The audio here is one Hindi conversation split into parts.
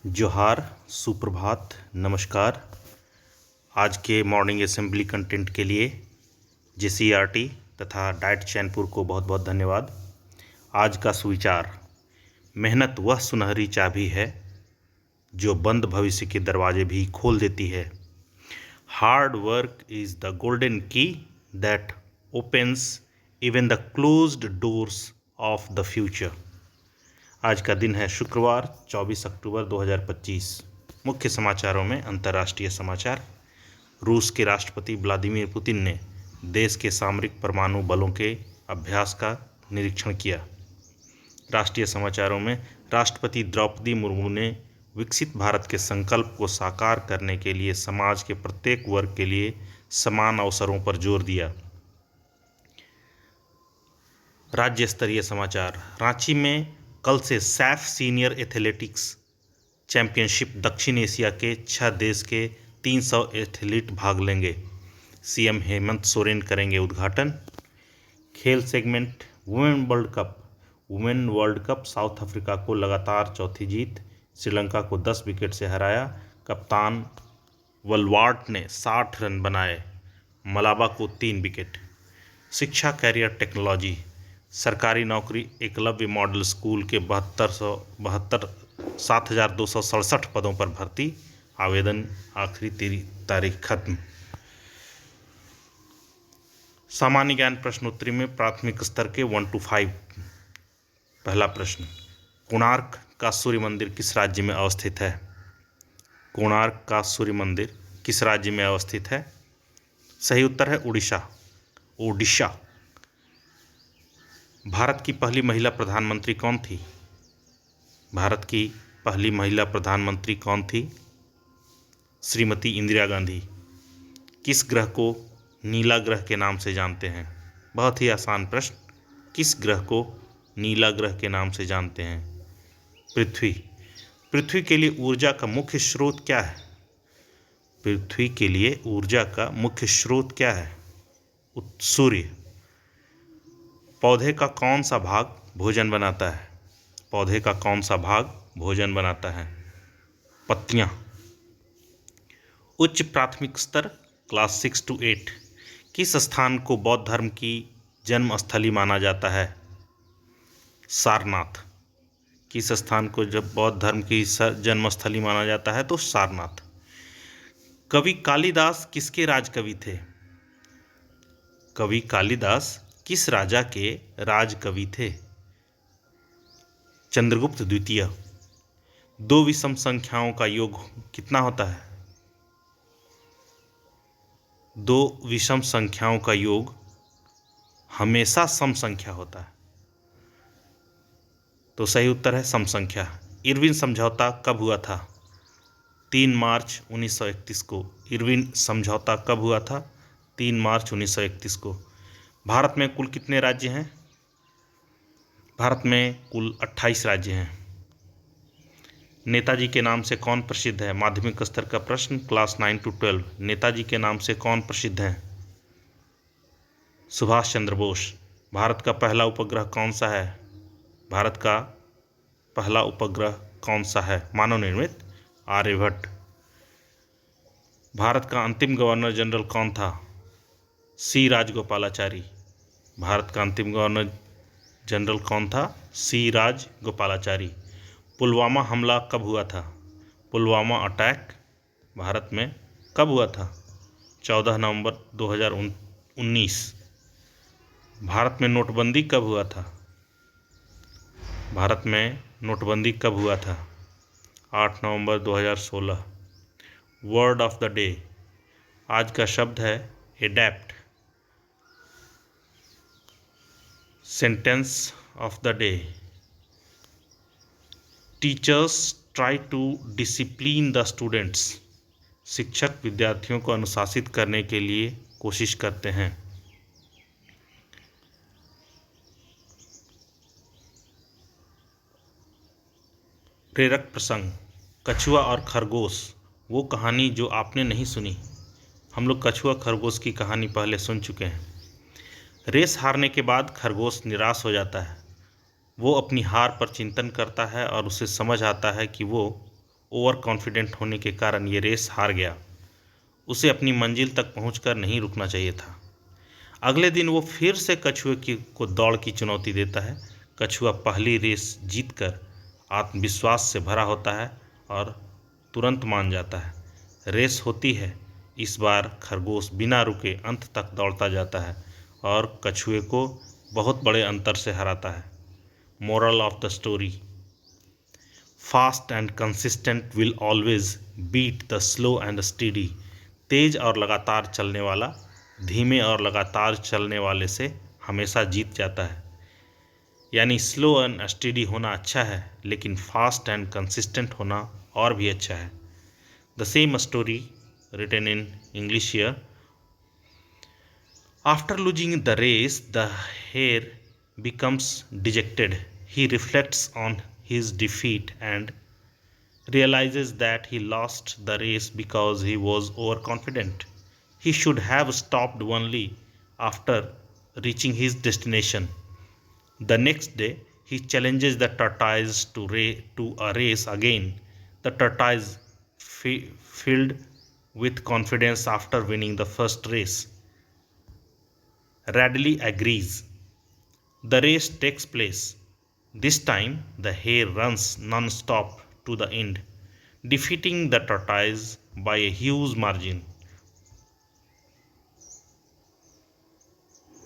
जोहार, सुप्रभात, नमस्कार। आज के मॉर्निंग असेंबली कंटेंट के लिए जेसीईआरटी तथा डाइट चैनपुर को बहुत बहुत धन्यवाद। आज का सुविचार: मेहनत वह सुनहरी चाबी है जो बंद भविष्य के दरवाजे भी खोल देती है। Hard work is the golden key that opens even the closed doors of the future. आज का दिन है शुक्रवार 24 अक्टूबर 2025। मुख्य समाचारों में अंतर्राष्ट्रीय समाचार। रूस के राष्ट्रपति व्लादिमीर पुतिन ने देश के सामरिक परमाणु बलों के अभ्यास का निरीक्षण किया। राष्ट्रीय समाचारों में राष्ट्रपति द्रौपदी मुर्मू ने विकसित भारत के संकल्प को साकार करने के लिए समाज के प्रत्येक वर्ग के लिए समान अवसरों पर जोर दिया। राज्य स्तरीय समाचार। रांची में कल से सैफ सीनियर एथलेटिक्स चैंपियनशिप दक्षिण एशिया के 6 देश के 300 एथलीट भाग लेंगे। सीएम हेमंत सोरेन करेंगे उद्घाटन। खेल segment. Women world cup south Africa को लगातार चौथी जीत। श्रीलंका को 10 विकेट से हराया। कप्तान वलवार्ट ने 60 रन बनाए। मलाबा को 3 विकेट। शिक्षा कैरियर टेक्नोलॉजी। सरकारी नौकरी एकलव्य मॉडल स्कूल के 7,267 पदों पर भर्ती। आवेदन आखिरी तारीख खत्म। सामान्य ज्ञान प्रश्नोत्तरी में प्राथमिक स्तर के 1 to 5। पहला प्रश्न: कोणार्क का सूर्य मंदिर किस राज्य में अवस्थित है? कोणार्क का सूर्य मंदिर किस राज्य में अवस्थित है? सही उत्तर है ओडिशा। भारत की पहली महिला प्रधानमंत्री कौन थी? भारत की पहली महिला प्रधानमंत्री कौन थी? श्रीमती इंदिरा गांधी। किस ग्रह को नीला ग्रह के नाम से जानते हैं? बहुत ही आसान प्रश्न। किस ग्रह को नीला ग्रह के नाम से जानते हैं? पृथ्वी। पृथ्वी के लिए ऊर्जा का मुख्य स्रोत क्या है? पृथ्वी के लिए ऊर्जा का मुख्य स्रोत क्या है? सूर्य। पौधे का कौन सा भाग भोजन बनाता है? पौधे का कौन सा भाग भोजन बनाता है? पत्तियां। उच्च प्राथमिक स्तर क्लास 6 to 8 किस स्थान को बौद्ध धर्म की जन्म स्थली माना जाता है? सारनाथ। किस स्थान को जब बौद्ध धर्म की जन्म स्थली माना जाता है? तो सारनाथ। कवि कालिदास किसके राजकवि थे? कवि कालिदास किस राजा के राजकवि थे? चंद्रगुप्त द्वितीय। 2 विषम संख्याओं का योग कितना होता है? 2 विषम संख्याओं का योग हमेशा सम संख्या होता है, तो सही उत्तर है सम संख्या। इरविन समझौता कब हुआ था? 3 मार्च 1931 को। इरविन समझौता कब हुआ था? 3 मार्च 1931 को। भारत में कुल कितने राज्य हैं? भारत में कुल 28 राज्य हैं। नेताजी के नाम से कौन प्रसिद्ध है? माध्यमिक स्तर का प्रश्न क्लास 9 to 12। नेताजी के नाम से कौन प्रसिद्ध है? सुभाष चंद्र बोस। भारत का पहला उपग्रह कौन सा है? भारत का पहला उपग्रह कौन सा है? मानव निर्मित आर्यभट्ट। भारत का अंतिम गवर्नर जनरल कौन था? सी राजगोपालाचारी। भारत का अंतिम गवर्नर जनरल कौन था? सी राजगोपालाचारी। पुलवामा हमला कब हुआ था? पुलवामा अटैक भारत में कब हुआ था? 14 नवंबर 2019। भारत में नोटबंदी कब हुआ था? भारत में नोटबंदी कब हुआ था? 8 नवंबर 2016। Word of the day. आज का शब्द है adept. Sentence of the day. Teachers try to discipline the students. शिक्षक विद्यार्थियों को अनुशासित करने के लिए कोशिश करते हैं। प्रेरक प्रसंग। कछुआ और खरगोश, वो कहानी जो आपने नहीं सुनी। हम लोग कछुआ खरगोश की कहानी पहले सुन चुके हैं। रेस हारने के बाद खरगोश निराश हो जाता है। वो अपनी हार पर चिंतन करता है और उसे समझ आता है कि वो ओवर कॉन्फिडेंट होने के कारण ये रेस हार गया। उसे अपनी मंजिल तक पहुंचकर नहीं रुकना चाहिए था। अगले दिन वो फिर से कछुए को दौड़ की चुनौती देता है। कछुआ पहली रेस जीतकर आत्मविश्वास से भरा होता है और तुरंत मान जाता है। रेस होती है। इस बार खरगोश बिना रुके अंत तक दौड़ता जाता है और कछुए को बहुत बड़े अंतर से हराता है। Moral of the story: fast and consistent will always beat the slow and steady. तेज और लगातार चलने वाला धीमे और लगातार चलने वाले से हमेशा जीत जाता है। यानी स्लो एंड स्टेडी होना अच्छा है, लेकिन फास्ट एंड कंसिस्टेंट होना और भी अच्छा है। The same story written in English here. After losing the race, the hare becomes dejected. He reflects on his defeat and realizes that he lost the race because he was overconfident. He should have stopped only after reaching his destination. The next day, he challenges the tortoise to a race again. The tortoise, filled with confidence after winning the first race, readily agrees. The race takes place. This time, the hare runs non-stop to the end, defeating the tortoise by a huge margin.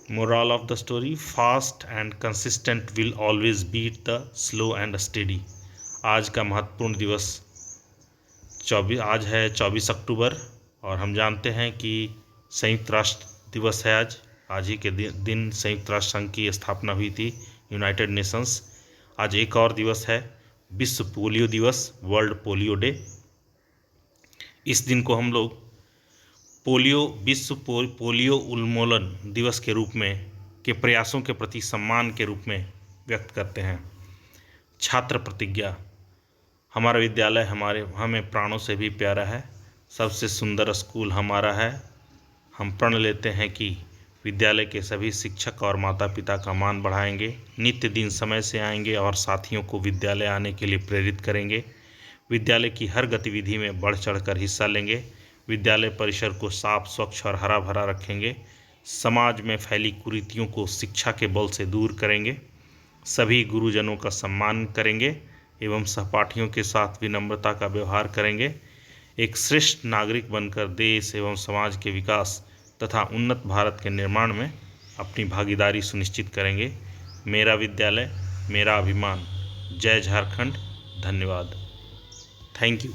Moral of the story: fast and consistent will always beat the slow and steady. आज का महत्वपूर्ण दिवस आज है 24 अक्टूबर और हम जानते हैं कि संयुक्त राष्ट्र दिवस है। आज ही के दिन संयुक्त राष्ट्र संघ की स्थापना हुई थी, यूनाइटेड नेशंस। आज एक और दिवस है, विश्व पोलियो दिवस, वर्ल्ड पोलियो डे। इस दिन को हम लोग विश्व पोलियो उन्मूलन दिवस के रूप में के प्रयासों के प्रति सम्मान के रूप में व्यक्त करते हैं। छात्र प्रतिज्ञा: हमारा विद्यालय हमें प्राणों से भी प्यारा है। सबसे सुंदर स्कूल हमारा है। हम प्रण लेते हैं कि विद्यालय के सभी शिक्षक और माता पिता का मान बढ़ाएंगे, नित्य दिन समय से आएंगे और साथियों को विद्यालय आने के लिए प्रेरित करेंगे। विद्यालय की हर गतिविधि में बढ़ चढ़कर हिस्सा लेंगे। विद्यालय परिसर को साफ, स्वच्छ और हरा भरा रखेंगे। समाज में फैली कुरीतियों को शिक्षा के बल से दूर करेंगे। सभी गुरुजनों का सम्मान करेंगे एवं सहपाठियों के साथ विनम्रता का व्यवहार करेंगे। एक श्रेष्ठ नागरिक बनकर देश एवं समाज के विकास तथा उन्नत भारत के निर्माण में अपनी भागीदारी सुनिश्चित करेंगे। मेरा विद्यालय, मेरा अभिमान। जय झारखंड। धन्यवाद। Thank you.